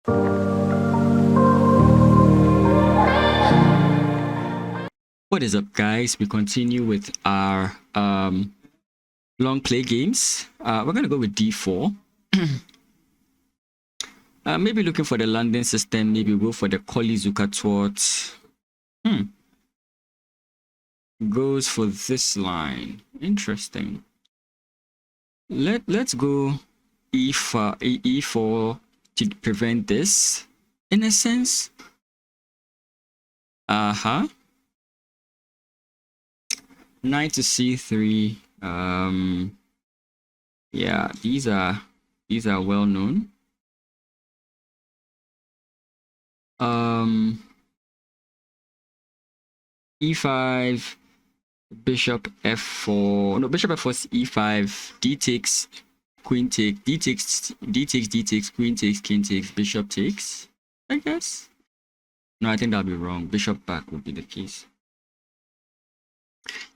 What is up, guys? We continue with our long play games. We're gonna go with d4. Maybe looking for the London system. Maybe go for the Koli-Zuka-Twort. Goes for this line. Interesting. Let's go e4 to prevent this, in a sense. Knight to c3. Yeah, these are well known. E5, bishop f4. No, bishop f4 e5. D takes, queen takes, d takes, queen takes, king takes, bishop takes, I guess. No, I think that'll be wrong. Bishop back would be the case.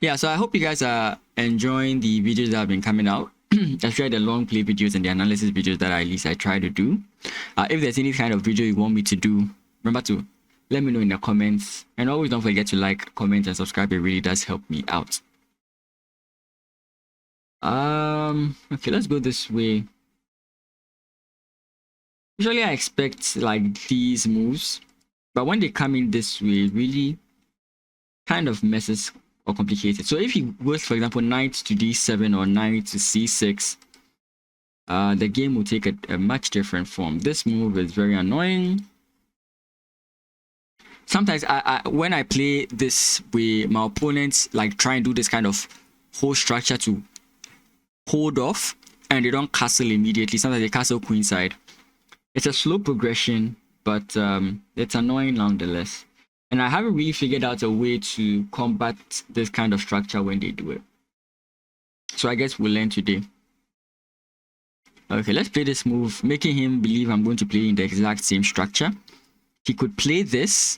Yeah, so I hope you guys are enjoying the videos that have been coming out. Especially the long play videos and the analysis videos that at least I try to do. If there's any kind of video you want me to do, remember to let me know in the comments. And always don't forget to like, comment, and subscribe. It really does help me out. Okay, let's go this way. Usually I expect like these moves, but when they come in this way, it really kind of messes or complicated. So if he goes, for example, knight to d7 or knight to c6, the game will take a much different form. This move is very annoying. Sometimes when I play this way, my opponents like try and do this kind of whole structure to hold off, and they don't castle immediately. Sometimes they castle queenside. It's a slow progression, but it's annoying nonetheless. And I haven't really figured out a way to combat this kind of structure when they do it. So I guess we'll learn today. Okay, let's play this move, making him believe I'm going to play in the exact same structure. He could play this.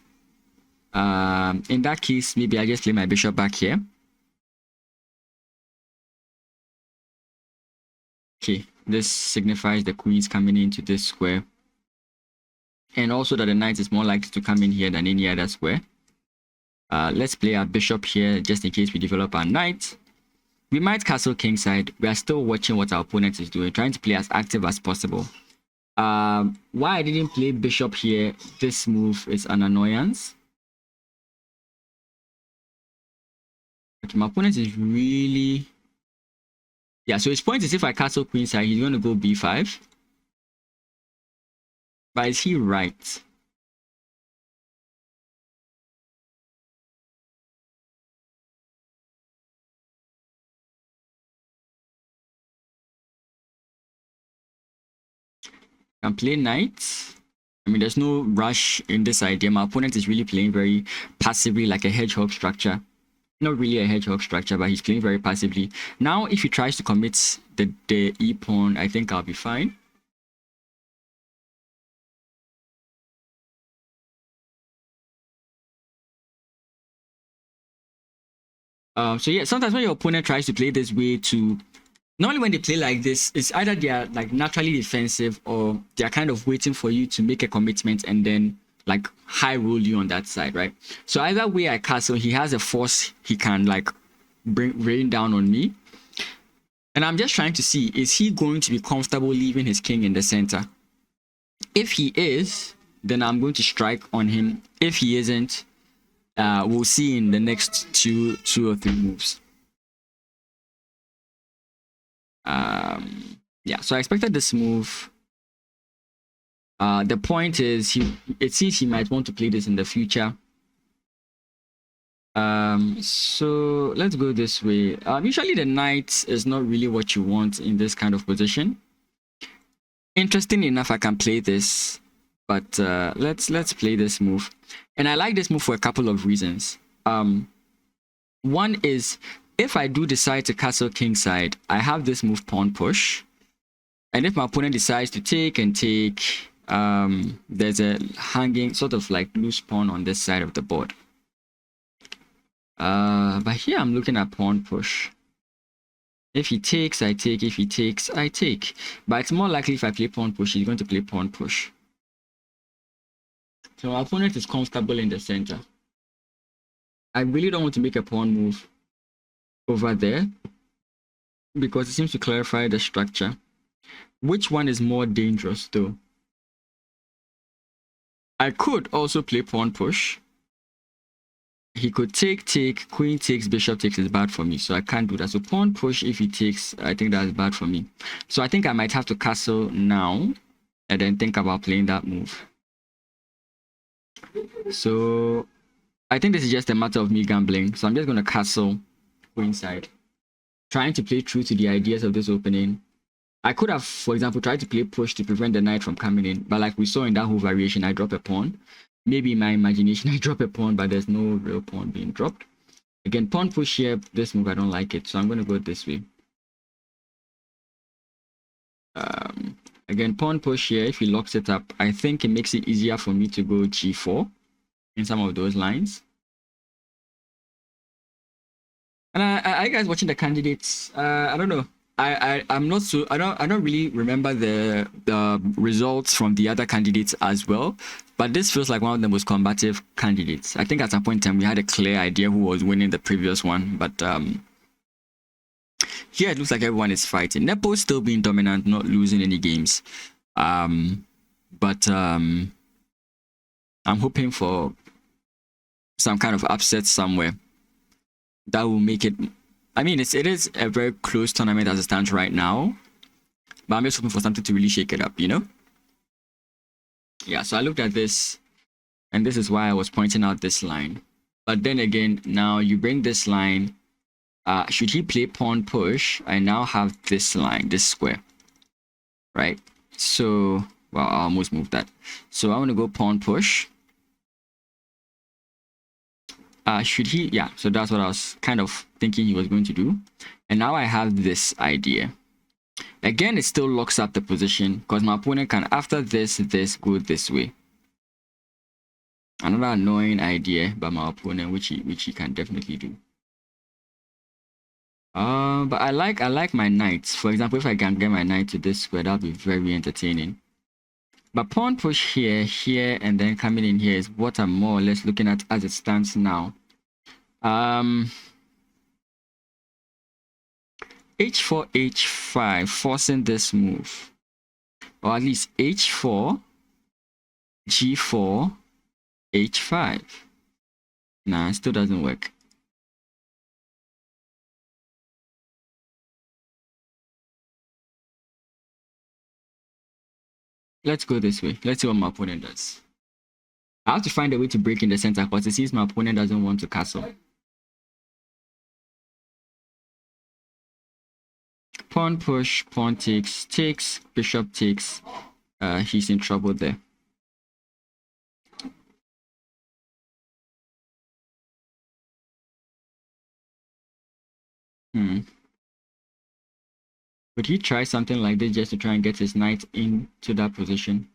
In that case, maybe I just play my bishop back here. Okay, this signifies the queen's coming into this square. And also that the knight is more likely to come in here than any other square. Let's play our bishop here just in case we develop our knight. We might castle kingside. We are still watching what our opponent is doing, trying to play as active as possible. Why I didn't play bishop here, this move is an annoyance. Okay, my opponent is really... Yeah, so his point is if I castle queenside, he's going to go b5. But is he right? Can play knight. I mean, there's no rush in this idea. My opponent is really playing very passively, like a hedgehog structure. Not really a hedgehog structure, but he's playing very passively. Now, if he tries to commit the e-pawn, I think I'll be fine. So yeah, sometimes when your opponent tries to play this way to... Normally when they play like this, it's either they are like naturally defensive or they are kind of waiting for you to make a commitment and then like high roll you on that side, right? So either way I castle, he has a force he can like rain down on me. And I'm just trying to see, is he going to be comfortable leaving his king in the center? If he is, then I'm going to strike on him. If he isn't, we'll see in the next two or three moves. Yeah, so I expected this move. The point is, it seems he might want to play this in the future. So let's go this way. Usually the knight is not really what you want in this kind of position. Interesting enough, I can play this, but let's play this move. And I like this move for a couple of reasons. One is, if I do decide to castle kingside, I have this move pawn push. And if my opponent decides to take and take, there's a hanging sort of like loose pawn on this side of the board. But here I'm looking at pawn push. If he takes, I take. If he takes, I take. But it's more likely if I play pawn push, he's going to play pawn push. So my opponent is comfortable in the center. I really don't want to make a pawn move over there because it seems to clarify the structure. Which one is more dangerous though? I could also play pawn push. He could take, queen takes, bishop takes is bad for me, so I can't do that. So pawn push, if he takes, I think that's bad for me. So I think I might have to castle now and then think about playing that move. So I think this is just a matter of me gambling. So I'm just going to castle queenside, trying to play true to the ideas of this opening. I could have, for example, tried to play push to prevent the knight from coming in, but like we saw in that whole variation, I drop a pawn. Maybe in my imagination I drop a pawn, but there's no real pawn being dropped. Again, pawn push here, this move, I don't like it, so I'm going to go this way. Again, pawn push here, if he locks it up, I think it makes it easier for me to go g4 in some of those lines. And I guys watching the candidates, I don't know. I'm not so I don't really remember the results from the other candidates as well, but this feels like one of the most combative candidates. I think at some point in time we had a clear idea who was winning the previous one, but here it looks like everyone is fighting. Nepo is still being dominant, not losing any games, but I'm hoping for some kind of upset somewhere that will make it. I mean, it is a very close tournament as it stands right now, but I'm just hoping for something to really shake it up, you know? Yeah, so I looked at this, and this is why I was pointing out this line. But then again, now you bring this line. Should he play pawn push? I now have this line, this square, right? So, well, I almost moved that. So I want to go pawn push. Should he? Yeah, so that's what I was kind of thinking he was going to do. And now I have this idea. Again, it still locks up the position because my opponent can, after this, go this way. Another annoying idea by my opponent, which he can definitely do. But I like my knights. For example, if I can get my knight to this square, that'll be very entertaining. But pawn push here, and then coming in here is what I'm more or less looking at as it stands now. H4, H5, forcing this move. Or at least H4, G4, H5. Nah, it still doesn't work. Let's go this way. Let's see what my opponent does. I have to find a way to break in the center because it seems my opponent doesn't want to castle. Pawn push, pawn takes, bishop takes. He's in trouble there. Would he try something like this just to try and get his knight into that position?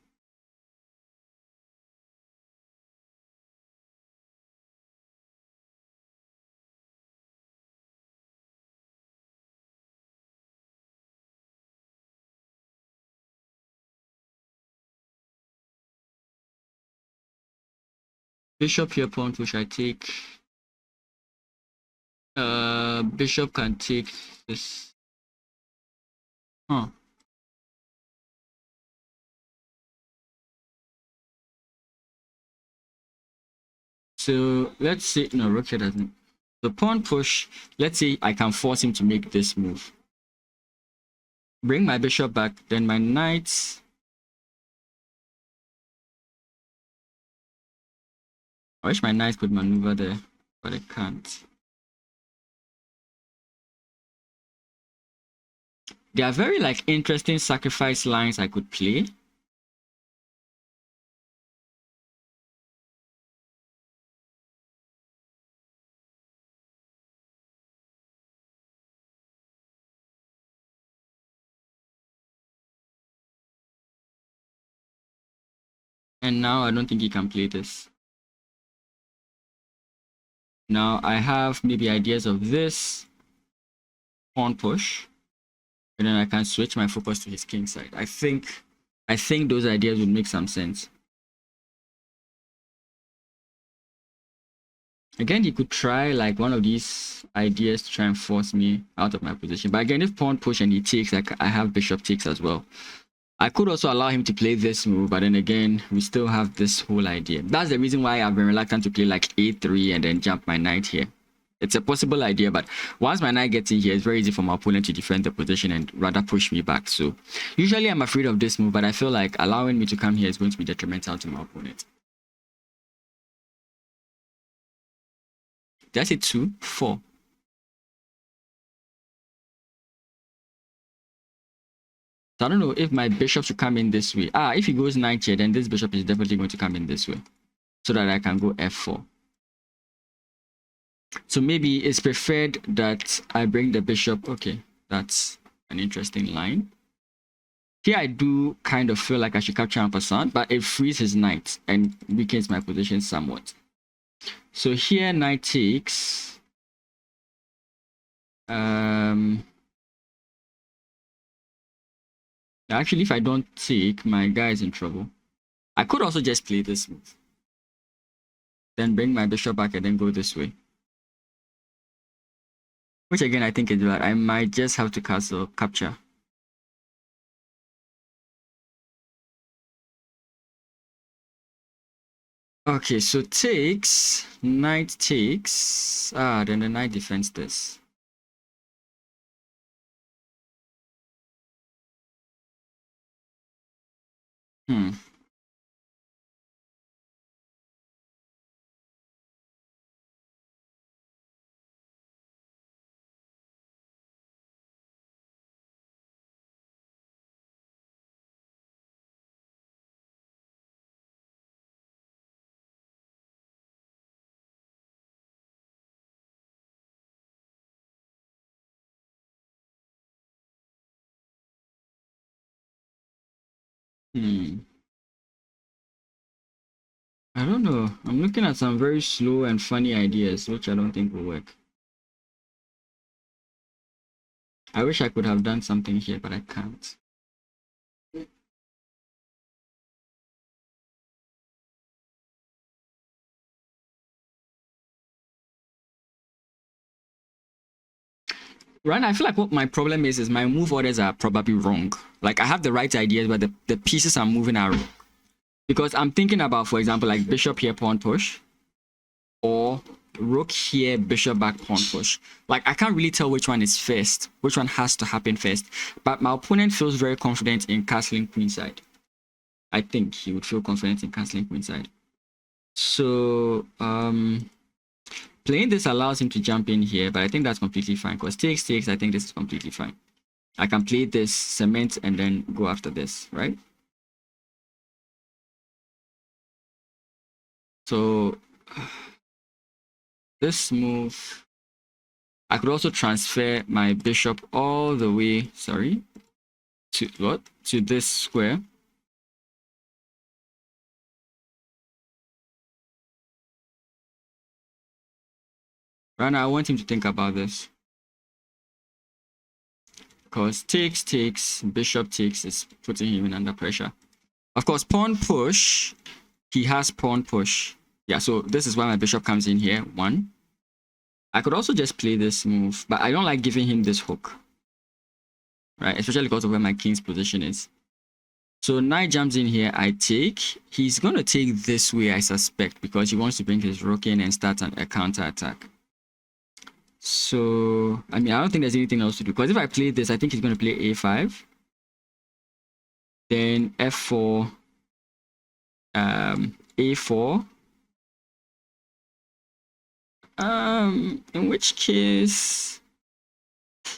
Bishop here, pawn push, I take. Bishop can take this. Huh. So let's say, no, rook here doesn't. The pawn push, let's say I can force him to make this move. Bring my bishop back, then my knights. I wish my knights could maneuver there, but I can't. There are very like interesting sacrifice lines I could play. And now I don't think he can play this. Now I have maybe ideas of this pawn push, and then I can switch my focus to his king side. I think those ideas would make some sense. Again, he could try like one of these ideas to try and force me out of my position. But again, if pawn push and he takes, like I have bishop takes as well. I could also allow him to play this move, but then again, we still have this whole idea. That's the reason why I've been reluctant to play like a3 and then jump my knight here. It's a possible idea, but once my knight gets in here, it's very easy for my opponent to defend the position and rather push me back. So usually I'm afraid of this move, but I feel like allowing me to come here is going to be detrimental to my opponent. That's it, 2, 4. So I don't know if my bishop should come in this way. If he goes knight here, then this bishop is definitely going to come in this way, so that I can go f4. So maybe it's preferred that I bring the bishop. Okay, that's an interesting line. Here I do kind of feel like I should capture en passant, but it frees his knight and weakens my position somewhat. So here knight takes. Actually, if I don't take, my guy is in trouble. I could also just play this move, then bring my bishop back and then go this way. Which again, I think is bad. I might just have to castle capture. Okay, so takes, knight takes. Then the knight defends this. I don't know. I'm looking at some very slow and funny ideas, which I don't think will work. I wish I could have done something here, but I can't. Right now, I feel like what my problem is my move orders are probably wrong. Like I have the right ideas, but the pieces I'm moving are wrong. Because I'm thinking about, for example, like bishop here, pawn push, or rook here, bishop back, pawn push. Like I can't really tell which one is first, which one has to happen first. But my opponent feels very confident in castling queenside. I think he would feel confident in castling queenside. So playing this allows him to jump in here, but I think that's completely fine. Because takes, I think this is completely fine. I can play this, cement, and then go after this, right? So this move, I could also transfer my bishop all the way, to what? To this square. Right now, I want him to think about this. Because takes, bishop takes is putting him in under pressure. Of course, pawn push, he has pawn push. Yeah, so this is why my bishop comes in here, 1. I could also just play this move, but I don't like giving him this hook. Right, especially because of where my king's position is. So knight jumps in here, I take. He's going to take this way, I suspect, because he wants to bring his rook in and start a counter attack. So, I mean, I don't think there's anything else to do. Because if I play this, I think he's going to play a5. Then f4. A4. In which case...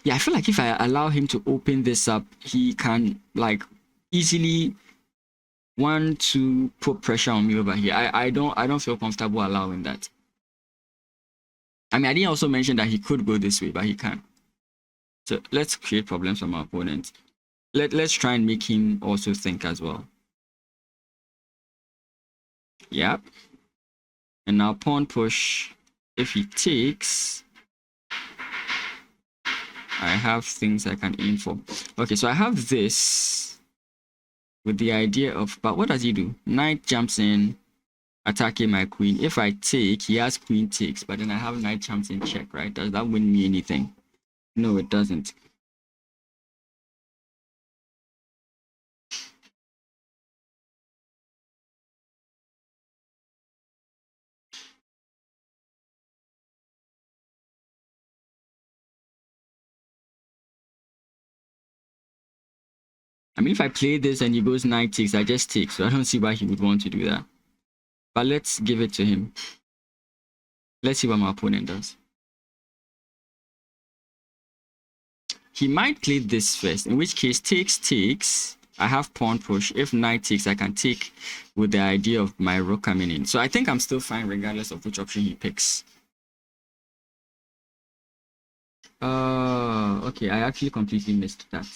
Yeah, I feel like if I allow him to open this up, he can, like, easily want to put pressure on me over here. I don't feel comfortable allowing that. I mean, I didn't also mention that he could go this way, but he can't. So let's create problems for my opponent. Let's try and make him also think as well. Yep. And now pawn push. If he takes, I have things I can aim for. Okay, so I have this with the idea of, but what does he do? Knight jumps in. attacking my queen. If I take, he has queen takes, but then I have knight jumps in check, right? Does that win me anything? No, it doesn't. I mean, if I play this and he goes knight takes, I just take. So I don't see why he would want to do that. But let's give it to him. Let's see what my opponent does. He might play this first, in which case takes. I have pawn push. If knight takes, I can take with the idea of my rook coming in. So I think I'm still fine regardless of which option he picks. Okay, I actually completely missed that.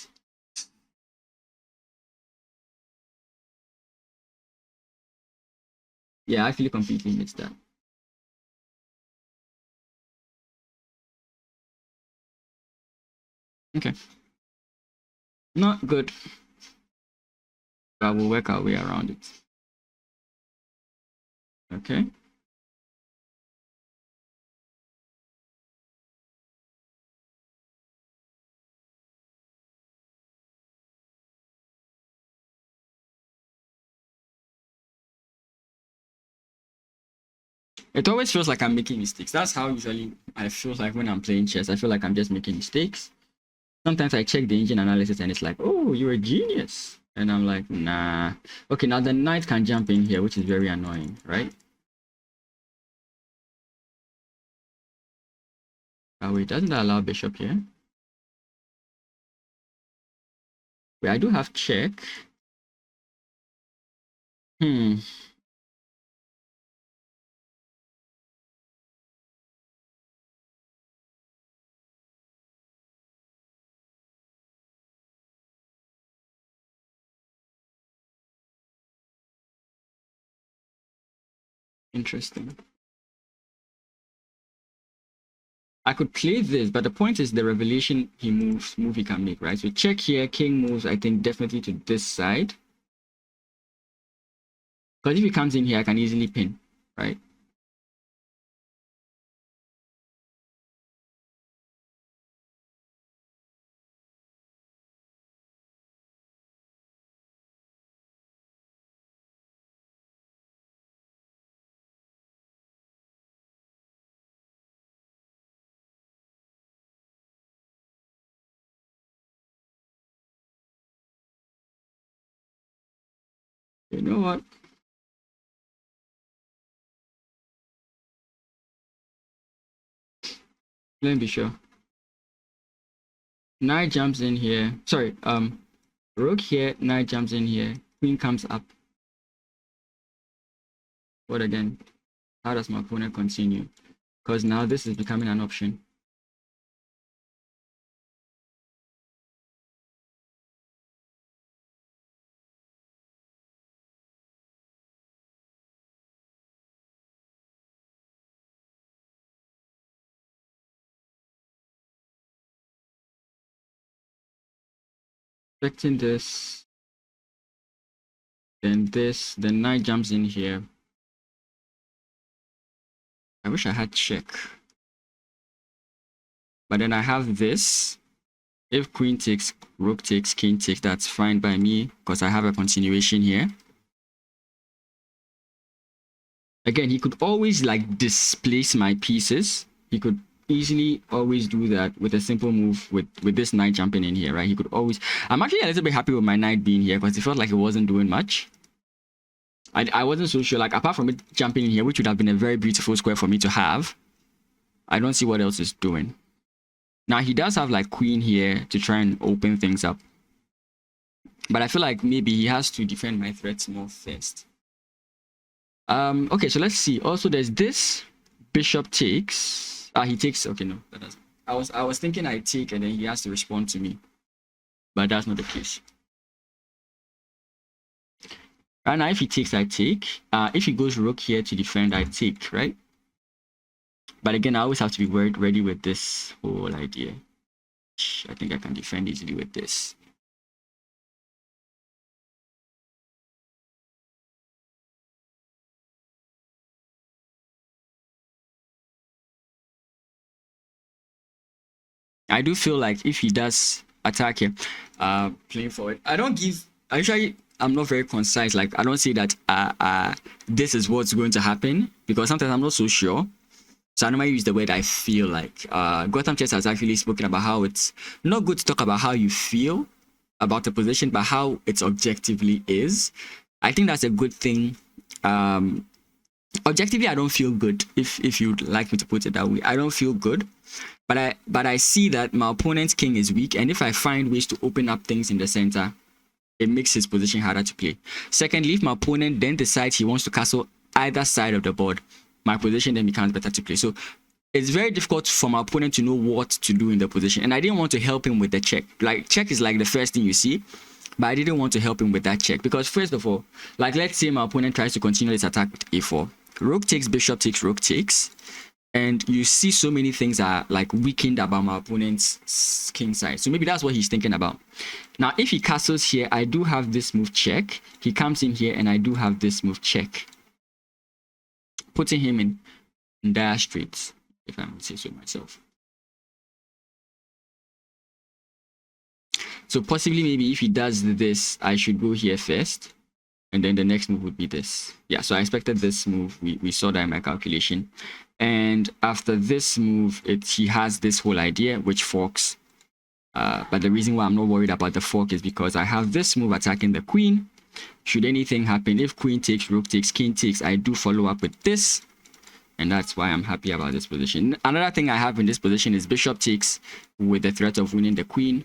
Yeah, I actually completely missed that. Okay. Not good. But we'll work our way around it. Okay. It always feels like I'm making mistakes. That's how usually I feel like when I'm playing chess. I feel like I'm just making mistakes. Sometimes I check the engine analysis and it's like, oh, you're a genius. And I'm like, nah. Okay, now the knight can jump in here, which is very annoying, right? Oh, wait, doesn't that allow bishop here? Wait, I do have check. Interesting. I could play this, but the point is the revelation move he can make, right? So check here, king moves, I think, definitely to this side. Because if he comes in here, I can easily pin, right? You know what? Let me be sure. Knight jumps in here. Sorry, rook here, knight jumps in here, queen comes up. What again? How does my opponent continue? Because now this is becoming an option. Expecting this, then this, then knight jumps in here. I wish I had check. But then I have this. If queen takes, rook takes, king takes, that's fine by me because I have a continuation here. Again, he could always like displace my pieces. He could easily always do that with a simple move with this knight jumping in here, right? He could always... I'm actually a little bit happy with my knight being here because it felt like it wasn't doing much. I wasn't so sure, like apart from it jumping in here, which would have been a very beautiful square for me to have, I don't see what else it's doing. Now he does have like queen here to try and open things up. But I feel like maybe he has to defend my threats more first. Okay, so let's see. Also, there's this bishop takes. He takes. Okay, no, that doesn't. I was thinking I take and then he has to respond to me, but that's not the case. Right now, if he takes, I take. If he goes rook here to defend, I take, right? But again, I always have to be ready with this whole idea. I think I can defend easily with this. I do feel like if he does attack here, playing forward, I'm not very concise. Like I don't say that this is what's going to happen, because sometimes I'm not so sure. So I normally use the word I feel like. Gotham Chess has actually spoken about how it's not good to talk about how you feel about the position, but how it objectively is. I think that's a good thing. Objectively, I don't feel good, if you'd like me to put it that way. I don't feel good, but I see that my opponent's king is weak, and if I find ways to open up things in the center, it makes his position harder to play. Secondly, if my opponent then decides he wants to castle either side of the board, my position then becomes better to play. So it's very difficult for my opponent to know what to do in the position, and I didn't want to help him with the check. Like, check is like the first thing you see, but I didn't want to help him with that check, because first of all, like, let's say my opponent tries to continue this attack with a4. Rook takes, bishop takes, rook takes, and you see so many things are like weakened about my opponent's king side. So maybe that's what he's thinking about. Now, if he castles here, I do have this move check. He comes in here, and I do have this move check, putting him in dire straits, if I may say so myself. So possibly, maybe if he does this, I should go here first, and then the next move would be this. Yeah, so I expected this move. We saw that in my calculation. And after this move, he has this whole idea, which forks. But the reason why I'm not worried about the fork is because I have this move attacking the queen. Should anything happen, if queen takes, rook takes, king takes, I do follow up with this. And that's why I'm happy about this position. Another thing I have in this position is bishop takes, with the threat of winning the queen.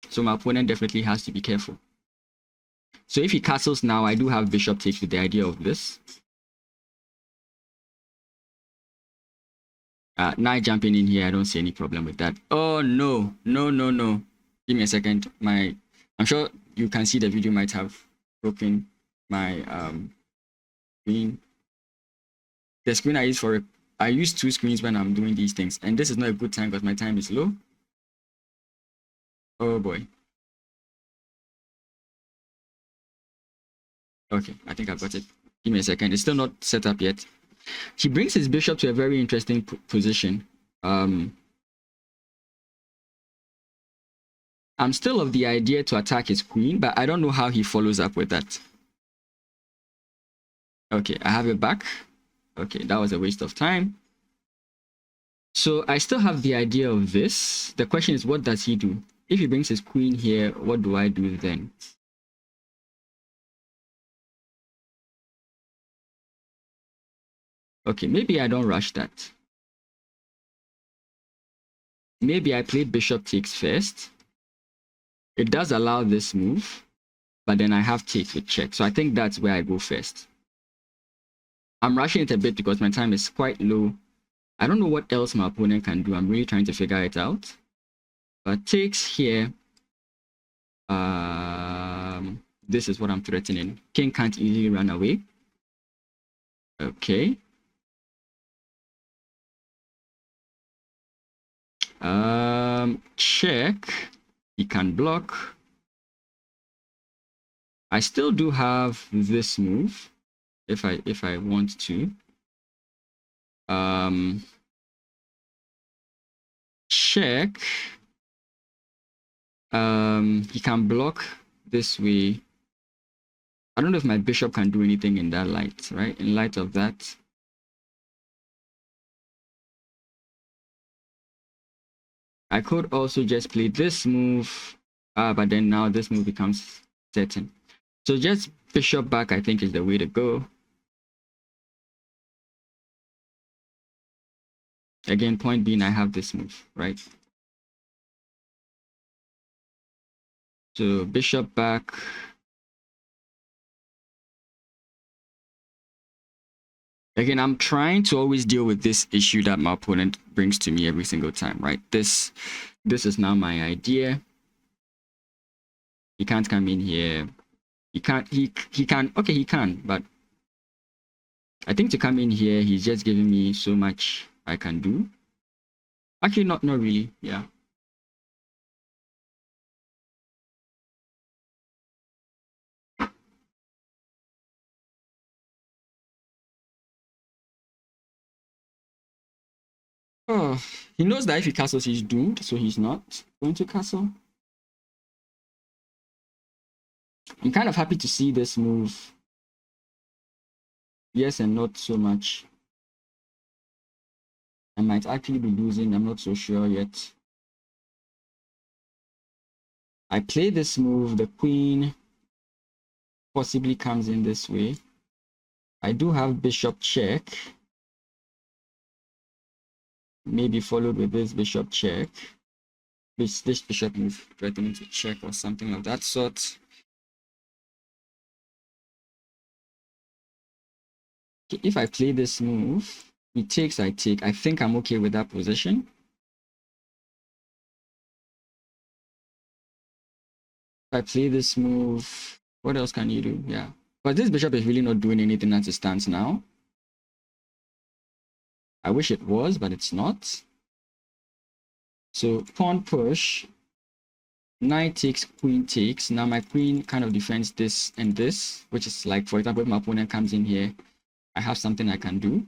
So my opponent definitely has to be careful. So if he castles now, I do have bishop takes with the idea of this. Knight jumping in here, I don't see any problem with that. Oh, no. No. Give me a second. I'm sure you can see the video might have broken my screen. The screen I use two screens when I'm doing these things, and this is not a good time because my time is low. Oh boy. Okay, I think I've got it. Give me a second. It's still not set up yet. He brings his bishop to a very interesting position. I'm still of the idea to attack his queen, but I don't know how he follows up with that. Okay, I have it back. Okay, that was a waste of time. So I still have the idea of this. The question is, what does he do? If he brings his queen here, what do I do then? Okay, maybe I don't rush that. Maybe I play bishop takes first. It does allow this move, but then I have takes with check. So I think that's where I go first. I'm rushing it a bit because my time is quite low. I don't know what else my opponent can do. I'm really trying to figure it out. But takes here. This is what I'm threatening. King can't easily run away. Okay. Check. He can block. I still do have this move if I want to. Check. He can block this way. I don't know if my bishop can do anything in that light, right? In light of that. I could also just play this move, but then now this move becomes certain. So just bishop back, I think, is the way to go. Again, point being, I have this move, right? So bishop back. Again, I'm trying to always deal with this issue that my opponent brings to me every single time, right? This is now my idea. He can't come in here. He can, okay, he can, but I think to come in here, he's just giving me so much I can do. Actually, not really, yeah. Oh, he knows that if he castles, he's doomed, so he's not going to castle. I'm kind of happy to see this move. Yes, and not so much. I might actually be losing. I'm not so sure yet. I play this move. The queen possibly comes in this way. I do have bishop check. Maybe followed with this bishop check. This bishop move threatening to check or something of that sort. If I play this move, he takes, I take. I think I'm okay with that position. If I play this move, what else can you do? Yeah. But this bishop is really not doing anything as it stands now. I wish it was, but it's not. So pawn push, knight takes, queen takes. Now my queen kind of defends this and this, which is like, for example, if my opponent comes in here, I have something I can do.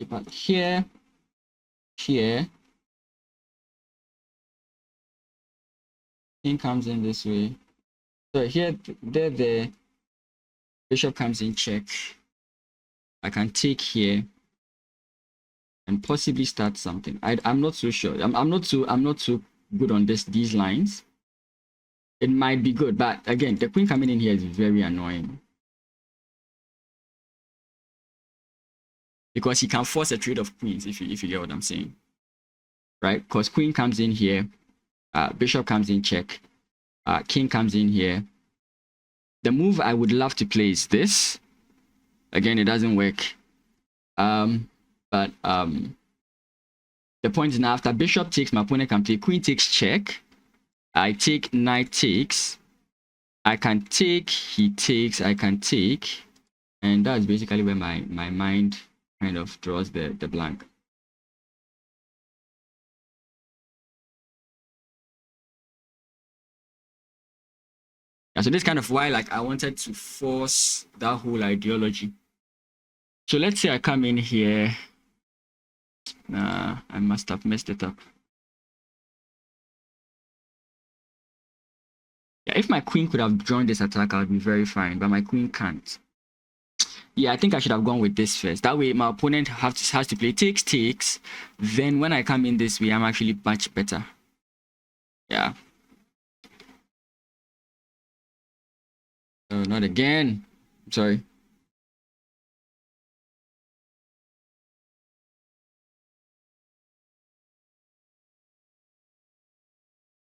But here, king comes in this way. So here, the bishop comes in check. I can take here and possibly start something. I'm not so sure. I'm not so good on these lines. It might be good, but again, the queen coming in here is very annoying. Because he can force a trade of queens, if you get what I'm saying. Right? Because queen comes in here, bishop comes in check, king comes in here. The move I would love to play is this. Again, it doesn't work. But the point is now after bishop takes, my opponent can play queen takes check. I take, knight takes. I can take, he takes, I can take. And that's basically where my mind kind of draws the blank. Yeah, so this kind of why like I wanted to force that whole ideology. So let's say I come in here. I must have messed it up. Yeah, if my queen could have joined this attack, I'd be very fine, but my queen can't. Yeah, I think I should have gone with this first. That way, my opponent has to play takes. Then when I come in this way, I'm actually much better. Yeah. Oh, not again. Sorry.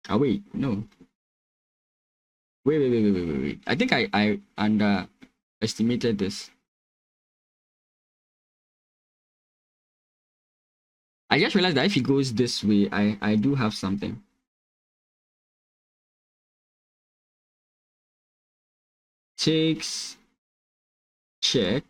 Oh, wait. No. Wait. I think I underestimated this. I just realized that if he goes this way, I do have something. Takes, check.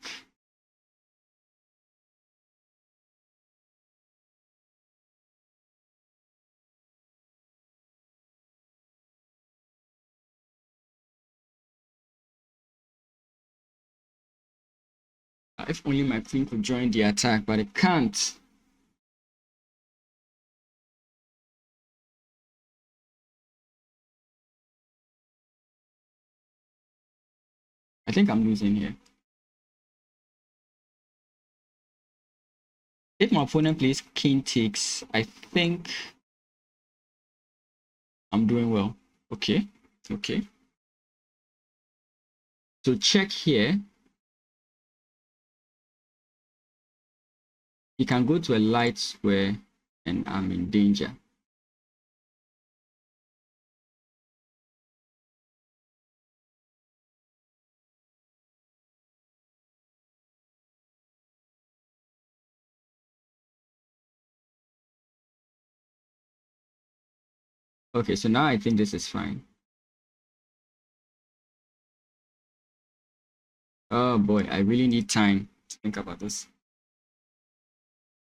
If only my queen could join the attack, but it can't. I think I'm losing here. If my opponent plays king takes, I think I'm doing well. Okay. So check here. He can go to a light square and I'm in danger. Okay, so now I think this is fine. Oh boy, I really need time to think about this.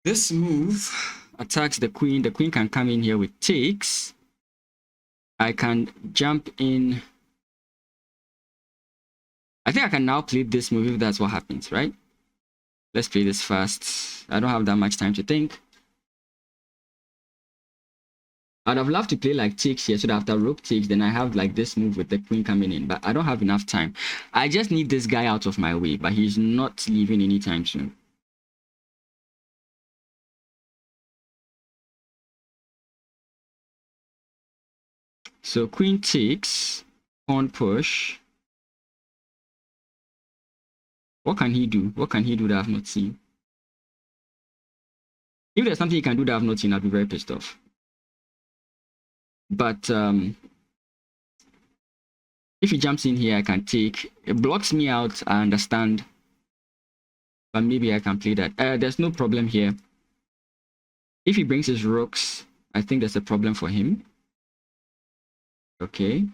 This move attacks the queen. The queen can come in here with takes. I can jump in I think I can now play this move if that's what happens, right? Let's play this fast. I don't have that much time to think. I'd have loved to play like takes here, so that after rook takes, then I have like this move with the queen coming in, but I don't have enough time. I just need this guy out of my way, but he's not leaving anytime soon. So queen takes, pawn push. What can he do? What can he do that I've not seen? If there's something he can do that I've not seen, I'll be very pissed off. But if he jumps in here, I can take. It blocks me out, I understand. But maybe I can play that. There's no problem here. If he brings his rooks, I think there's a problem for him. Okay.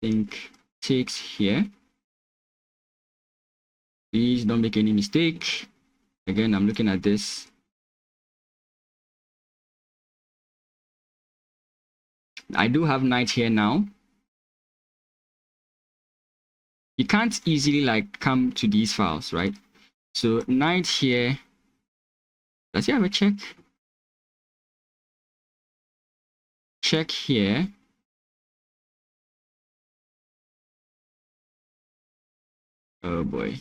Think takes here. Please don't make any mistake. Again, I'm looking at this. I do have knight here now. You can't easily like come to these files, right? So knight here. Does he have a check? Check here. Oh boy.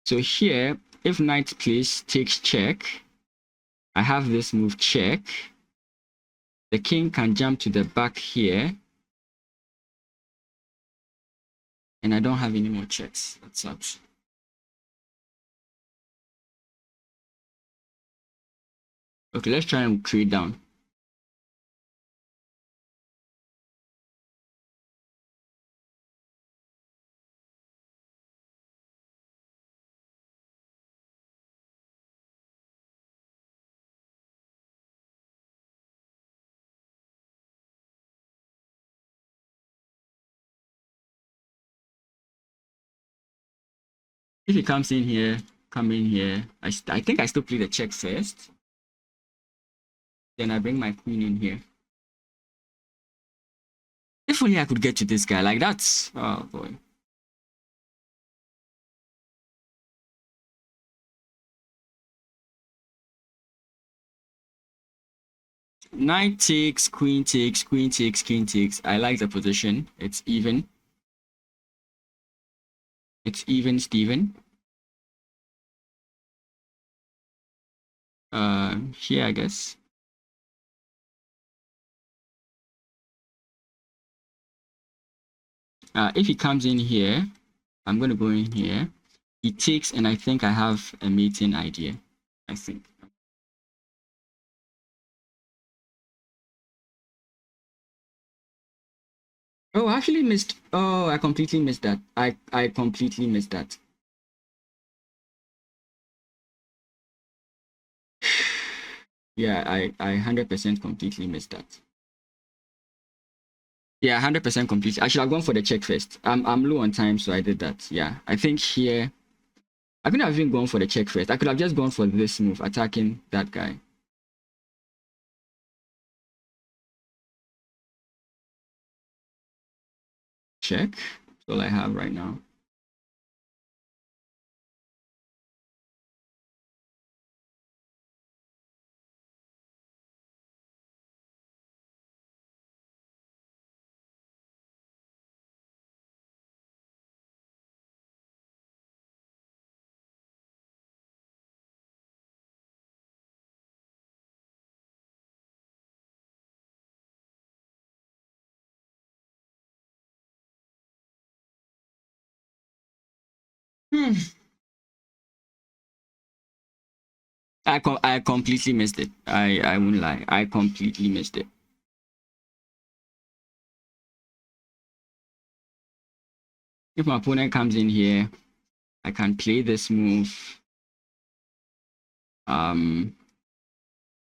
So here, if knight plays takes check, I have this move check. The king can jump to the back here. And I don't have any more checks. That sucks. Okay, let's try and trade down. If he comes in here, come in here. I think I still play the check first. Then I bring my queen in here. If only I could get to this guy. Like that's... Oh boy. Knight takes, queen takes, queen takes, king takes. I like the position. It's even. It's even, Steven. Here, I guess. If he comes in here, I'm going to go in here. He takes, and I think I have a mating idea. I think. Oh, I actually missed. Oh, I completely missed that. I completely missed that. Yeah, I 100% completely missed that. Yeah, 100% completely. I should have gone for the check first. I'm low on time, so I did that. Yeah, I think here I couldn't have even gone for the check first. I could have just gone for this move, attacking that guy. Check. That's all I have right now. I completely missed it. I won't lie. I completely missed it. If my opponent comes in here, I can play this move.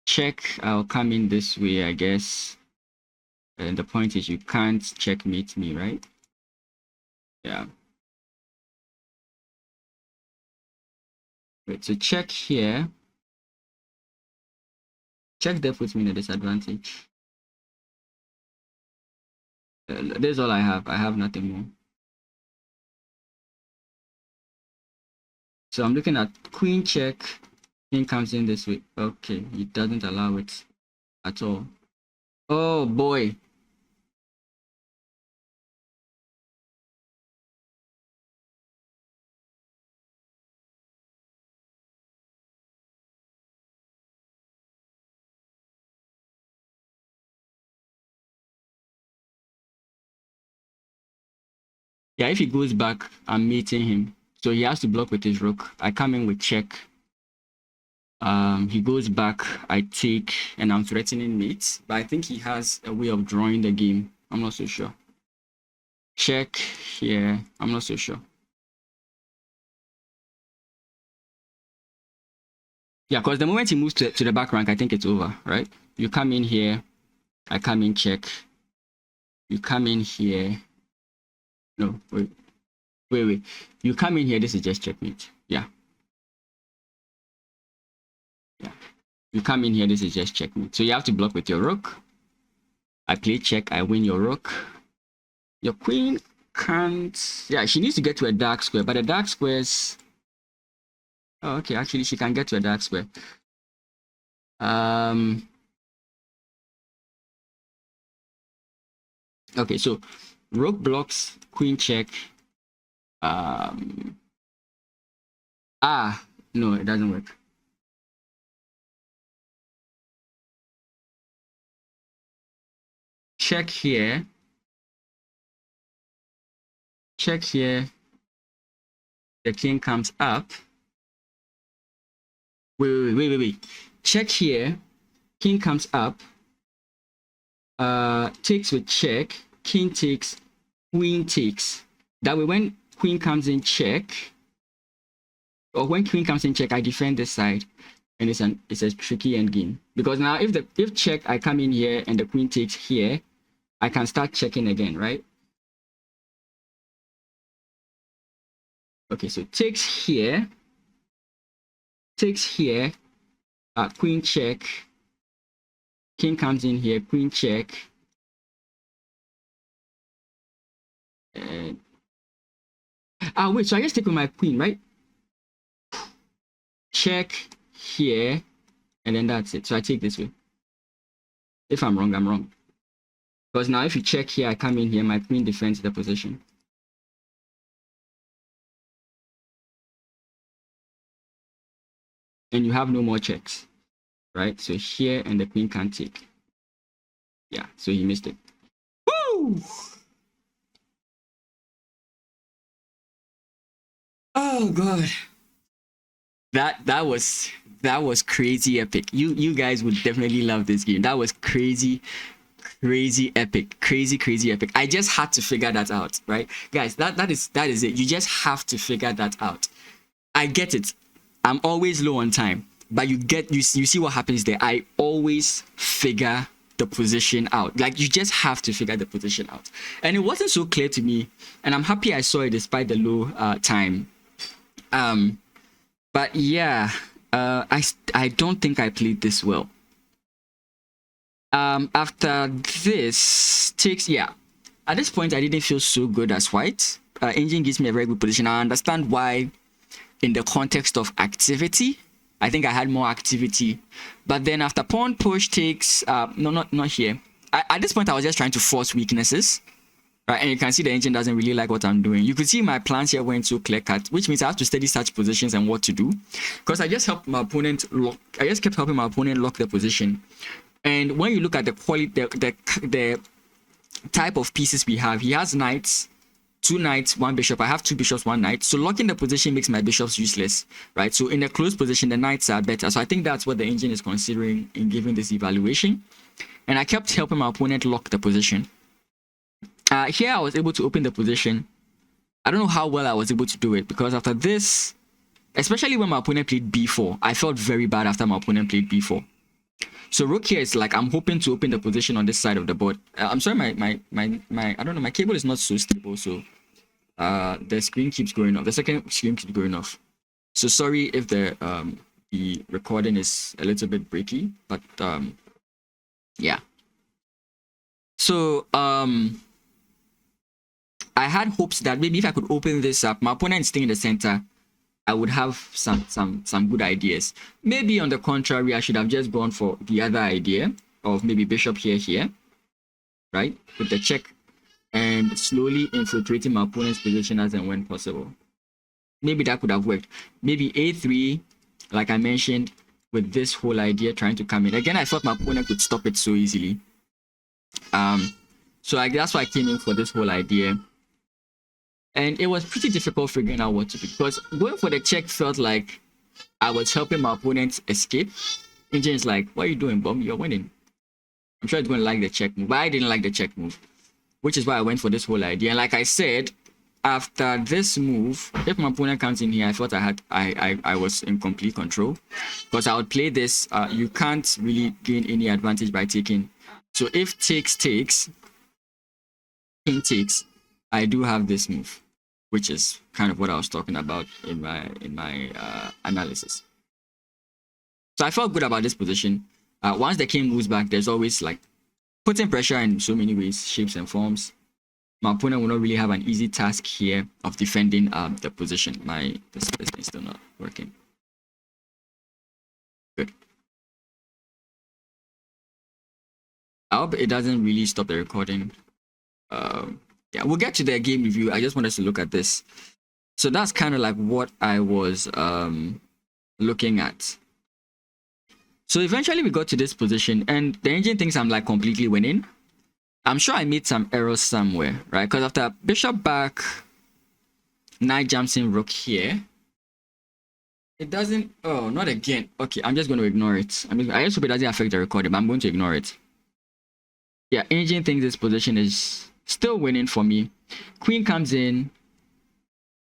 Check. I'll come in this way, I guess. And the point is, you can't checkmate me, right? Yeah. Wait, so check here. Check there puts me in a disadvantage. This is all I have. I have nothing more. So I'm looking at queen check. King comes in this way. Okay, he doesn't allow it at all. Oh boy. Yeah, if he goes back, I'm meeting him. So he has to block with his rook. I come in with check. He goes back, I take, and I'm threatening mate. But I think he has a way of drawing the game. I'm not so sure. Check here. I'm not so sure. Yeah, because the moment he moves to the back rank, I think it's over, right? You come in here, I come in check. You come in here. No, wait. You come in here, this is just checkmate. Yeah. You come in here, this is just checkmate. So you have to block with your rook. I play check, I win your rook. Your queen can't... Yeah, she needs to get to a dark square, but the dark squares... Oh, okay, actually, she can get to a dark square. Okay, so rook blocks, queen check. No, it doesn't work. Check here. Check here. The king comes up. Wait. Check here. King comes up. Takes with check. King takes. Queen takes. That way, when queen comes in check, or when queen comes in check, I defend this side, and it's a tricky end game, because now if check, I come in here and the queen takes here, I can start checking again, right? Okay, so takes here, queen check, king comes in here, queen check, and wait, so I just take with my queen, right? Check here, and then that's it. So I take this way. If I'm wrong, I'm wrong. Because now if you check here, I come in here, my queen defends the position. And you have no more checks, right? So here, and the queen can't take. Yeah, so he missed it. Woo! Oh god. That was crazy epic. You guys would definitely love this game. That was crazy epic. Crazy epic. I just had to figure that out, right? Guys, that is it. You just have to figure that out. I get it. I'm always low on time, but you see what happens there. I always figure the position out. Like, you just have to figure the position out. And it wasn't so clear to me, and I'm happy I saw it despite the low time. But yeah, I don't think I played this well. After this takes, yeah, at this point I didn't feel so good as white. Engine gives me a very good position. I understand why in the context of activity. I think I had more activity. But then after pawn push takes, no, not here. At this point, I was just trying to force weaknesses. Right, and you can see the engine doesn't really like what I'm doing. You could see my plans here went so clear cut, which means I have to study such positions and what to do. Because I just helped my opponent lock. I just kept helping my opponent lock the position. And when you look at the quality, the type of pieces we have, he has knights, 2 knights, 1 bishop. I have 2 bishops, 1 knight. So locking the position makes my bishops useless, right? So in a closed position, the knights are better. So I think that's what the engine is considering in giving this evaluation. And I kept helping my opponent lock the position. Here I was able to open the position. I don't know how well I was able to do it, because after this, especially when my opponent played b4, I felt very bad after my opponent played b4. So rook here is like, I'm hoping to open the position on this side of the board. I'm sorry, my I don't know, my cable is not so stable, so the screen keeps going off. The second screen keeps going off. So sorry if the recording is a little bit breaky, but yeah. So I had hopes that maybe if I could open this up, my opponent staying in the center, I would have some good ideas. Maybe on the contrary, I should have just gone for the other idea of maybe bishop here, right? With the check and slowly infiltrating my opponent's position as and when possible. Maybe that could have worked. Maybe a3, like I mentioned, with this whole idea trying to come in. Again, I thought my opponent could stop it so easily. So that's why I came in for this whole idea. And it was pretty difficult figuring out what to do, because going for the check felt like I was helping my opponent escape. Engine is like, what are you doing, Bum? You're winning. I'm sure it's going to like the check move, but I didn't like the check move, which is why I went for this whole idea. And like I said, after this move, if my opponent comes in here, I thought I was in complete control, because I would play this. You can't really gain any advantage by taking. So if takes, king takes, I do have this move, which is kind of what I was talking about in my analysis. So I felt good about this position. Once the king moves back, there's always like putting pressure in so many ways, shapes and forms. My opponent will not really have an easy task here of defending the position. This is still not working. Good. I hope it doesn't really stop the recording. Yeah, we'll get to the game review. I just wanted to look at this. So that's kind of like what I was looking at. So eventually we got to this position, and the engine thinks I'm like completely winning. I'm sure I made some errors somewhere, right? Because after bishop back, knight jumps in, rook here. It doesn't. Oh, not again. Okay, I'm just going to ignore it. I just hope it doesn't affect the recording, but I'm going to ignore it. Yeah, engine thinks this position is still winning for me. Queen comes in.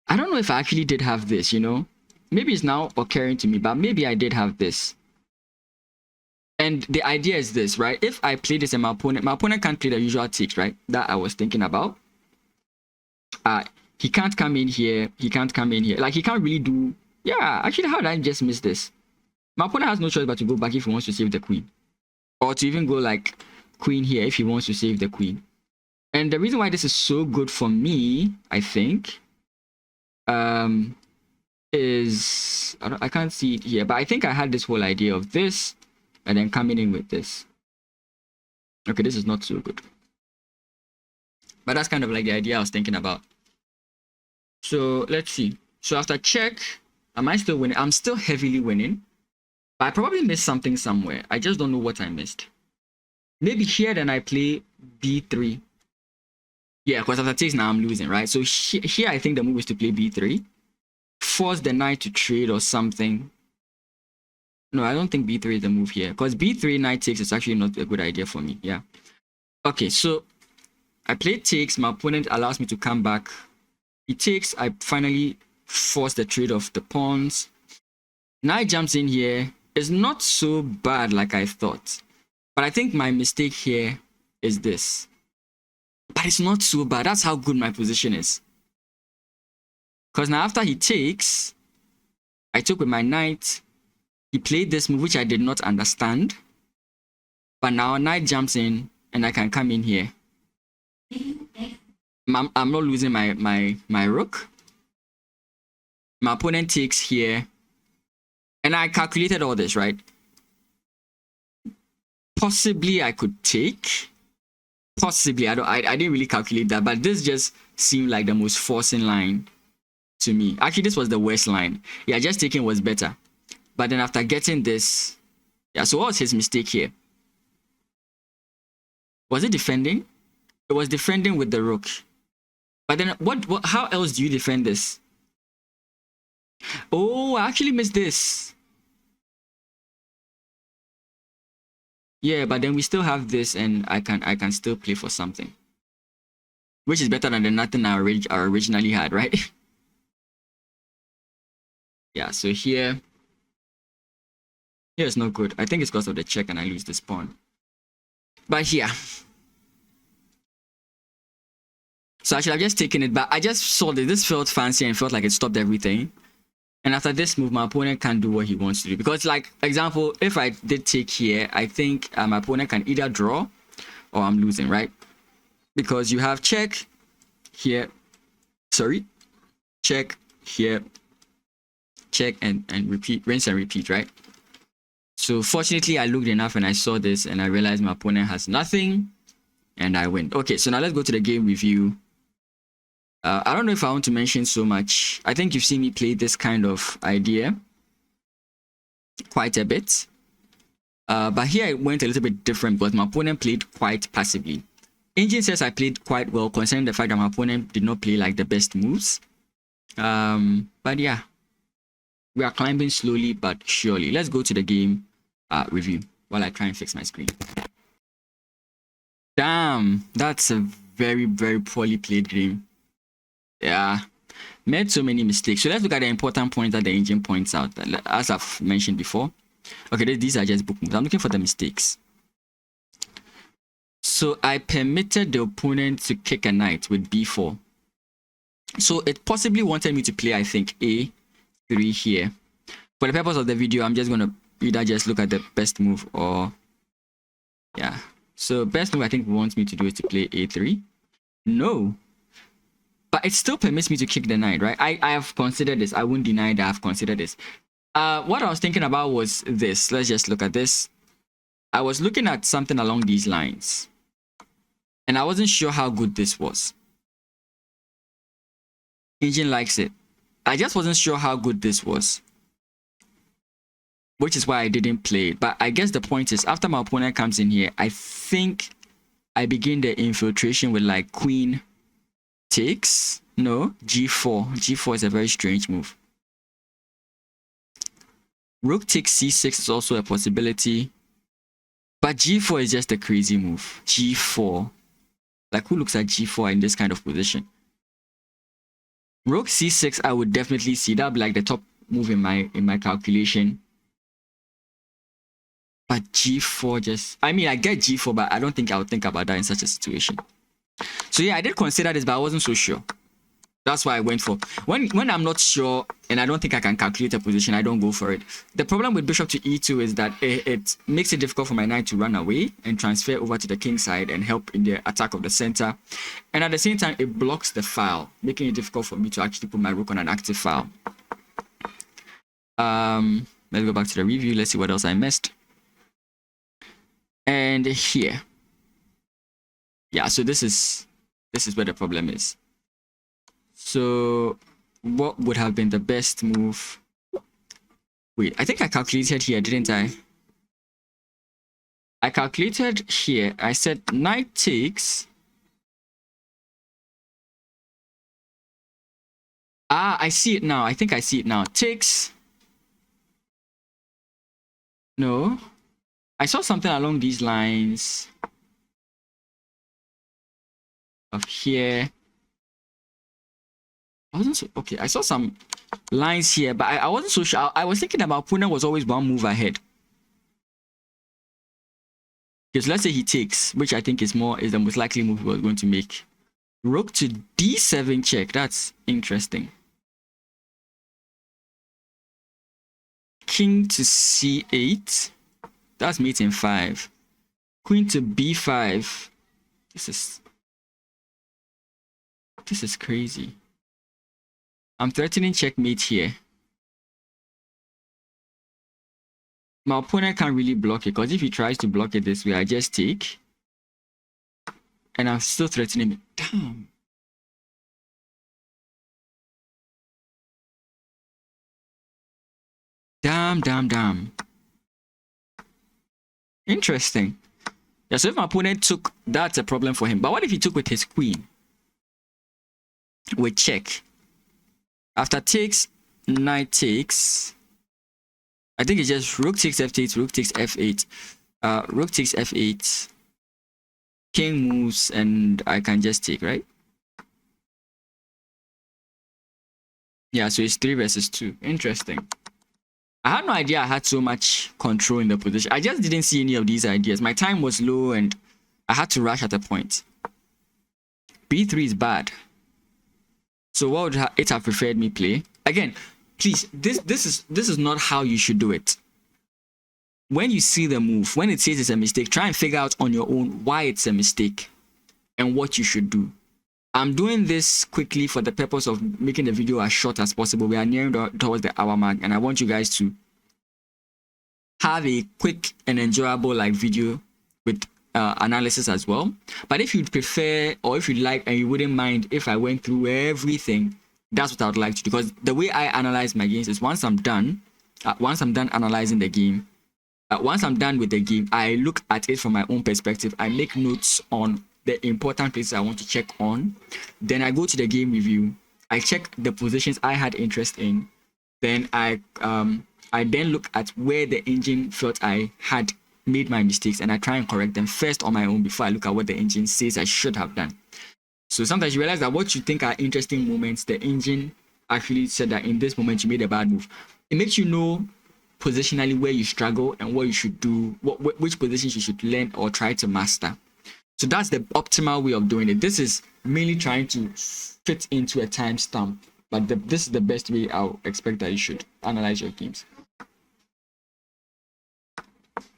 I don't know if I actually did have this, you know. Maybe it's now occurring to me, but maybe I did have this. And the idea is this, right? If I play this and my opponent can't play the usual takes, right? That I was thinking about. He can't come in here. He can't come in here. Like, he can't really do... Yeah, actually, how did I just miss this? My opponent has no choice but to go back if he wants to save the queen. Or to even go like queen here if he wants to save the queen. And the reason why this is so good for me, I think, is... I can't see it here, but I think I had this whole idea of this and then coming in with this. Okay, this is not so good. But that's kind of like the idea I was thinking about. So let's see. So after check, am I still winning? I'm still heavily winning. But I probably missed something somewhere. I just don't know what I missed. Maybe here then I play b3. Yeah, because after takes now I'm losing, right? So here I think the move is to play b3. Force the knight to trade or something. No, I don't think b3 is the move here. Because b3 knight takes is actually not a good idea for me. Yeah. Okay, so I play takes. My opponent allows me to come back. He takes. I finally force the trade of the pawns. Knight jumps in here. It's not so bad like I thought. But I think my mistake here is this. But it's not so bad. That's how good my position is. Because now after he takes, I took with my knight. He played this move, which I did not understand. But now knight jumps in, and I can come in here. I'm not losing my rook. My opponent takes here. And I calculated all this, right? Possibly I could take. Possibly. I didn't really calculate that, but this just seemed like the most forcing line to me. Actually, this was the worst line. Yeah, just taking was better. But then after getting this, yeah, so what was his mistake here? Was it defending? It was defending with the rook. But then how else do you defend this? Oh, I actually missed this. Yeah, but then we still have this, and I can still play for something. Which is better than the nothing I originally had, right? Yeah, so here it's not good. I think it's because of the check and I lose this pawn. But here. So I should have just taken it, but I just saw that this felt fancy and felt like it stopped everything. And after this move, my opponent can't do what he wants to do. Because, like, example, if I did take here, I think my opponent can either draw or I'm losing, right? Because you have check here. Sorry, check here, check and repeat, rinse and repeat, right? So fortunately, I looked enough and I saw this and I realized my opponent has nothing and I win. Okay, so now let's go to the game review. I don't know if I want to mention so much. I think you've seen me play this kind of idea quite a bit. But here it went a little bit different because my opponent played quite passively. Engine says I played quite well considering the fact that my opponent did not play like the best moves. But yeah, we are climbing slowly but surely. Let's go to the game review while I try and fix my screen. Damn, that's a very, very poorly played game. Yeah, made so many mistakes. So let's look at the important points that the engine points out, as I've mentioned before. Okay, these are just book moves. I'm looking for the mistakes. So I permitted the opponent to kick a knight with b4. So it possibly wanted me to play, I think, a3 here. For the purpose of the video, I'm just going to either just look at the best move or... yeah. So best move I think wants me to do is to play a3. No. But it still permits me to kick the knight, right? I have considered this. I won't deny that I've considered this. What I was thinking about was this. Let's just look at this. I was looking at something along these lines. And I wasn't sure how good this was. Engine likes it. I just wasn't sure how good this was. Which is why I didn't play it. But I guess the point is, after my opponent comes in here, I think I begin the infiltration with like queen takes. No, g4. G4 is a very strange move. Rook takes c6 is also a possibility. But g4 is just a crazy move. g4. Like, who looks at g4 in this kind of position? Rook c6, I would definitely see. That would be like the top move in my calculation. But g4 just... I mean, I get g4, but I don't think I would think about that in such a situation. So yeah, I did consider this, but I wasn't so sure. That's why I went for... When I'm not sure and I don't think I can calculate a position, I don't go for it. The problem with bishop to e2 is that it makes it difficult for my knight to run away and transfer over to the king side and help in the attack of the center. And at the same time, it blocks the file, making it difficult for me to actually put my rook on an active file. Let's go back to the review. Let's see what else I missed. And here. Yeah, so this is where the problem is. So what would have been the best move? Wait, I think I calculated here, didn't I? I calculated here. I said knight takes. Ah, I see it now. I think I see it now. Takes. No. I saw something along these lines. Of here. I wasn't so... okay, I saw some lines here, but I wasn't so sure. I was thinking that my opponent was always one move ahead. Because let's say he takes, which I think is the most likely move he was going to make. Rook to d7 check. That's interesting. King to c8. That's mate in 5. Queen to b5. This is crazy. I'm threatening checkmate here. My opponent can't really block it, because if he tries to block it this way, I just take. And I'm still threatening it. Damn. Damn. Interesting. Yeah, so if my opponent took, that's a problem for him. But what if he took with his queen? With check. After takes, knight takes. I think it's just rook takes f8, rook takes f8. Rook takes f8. King moves and I can just take, right? Yeah, so it's 3 versus 2. Interesting. I had no idea I had so much control in the position. I just didn't see any of these ideas. My time was low and I had to rush at a point. b3 is bad. So what would it have preferred me play? Again, please, this is not how you should do it. When you see the move, when it says it's a mistake, try and figure out on your own why it's a mistake and what you should do. I'm doing this quickly for the purpose of making the video as short as possible. We are nearing towards the hour mark, and I want you guys to have a quick and enjoyable like video with analysis as well. But if you'd prefer, or if you'd like, and you wouldn't mind if I went through everything, that's what I would like to do. Because the way I analyze my games is once I'm done analyzing the game, once I'm done with the game, I look at it from my own perspective. I make notes on the important places I want to check on. Then I go to the game review. I check the positions I had interest in. Then I then look at where the engine felt I had made my mistakes, and I try and correct them first on my own before I look at what the engine says I should have done. So sometimes you realize that what you think are interesting moments, the engine actually said that in this moment you made a bad move. It makes you know positionally where you struggle and what you should do, which positions you should learn or try to master. So that's the optimal way of doing it. This is mainly trying to fit into a timestamp, but this is the best way I'll expect that you should analyze your games.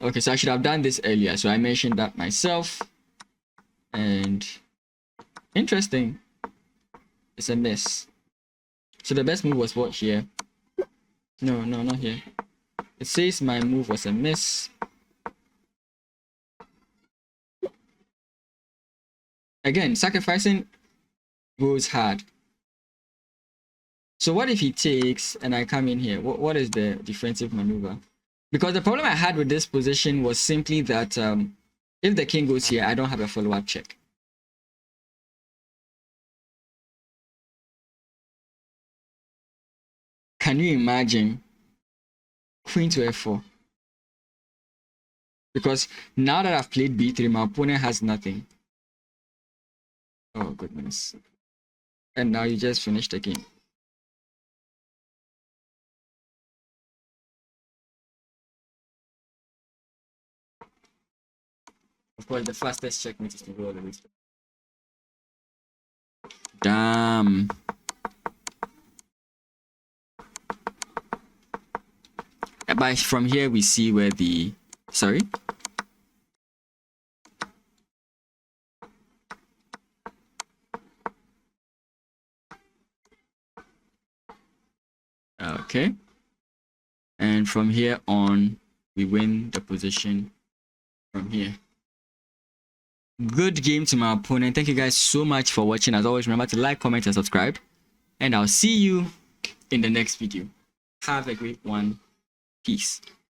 Okay, so I should have done this earlier. So I mentioned that myself. And interesting. It's a miss. So the best move was what here? No, not here. It says my move was a miss. Again, sacrificing goes hard. So what if he takes and I come in here? What is the defensive maneuver? Because the problem I had with this position was simply that if the king goes here, I don't have a follow-up check. Can you imagine queen to f4? Because now that I've played b3, my opponent has nothing. Oh, goodness. And now you just finished the game. Of course, the fastest checkmate is to go all the way. Damn. But from here, we see where the... Sorry? Okay. And from here on, we win the position from here. Good game to my opponent. Thank you guys so much for watching. As always, remember to like, comment, and subscribe. And I'll see you in the next video. Have a great one. Peace.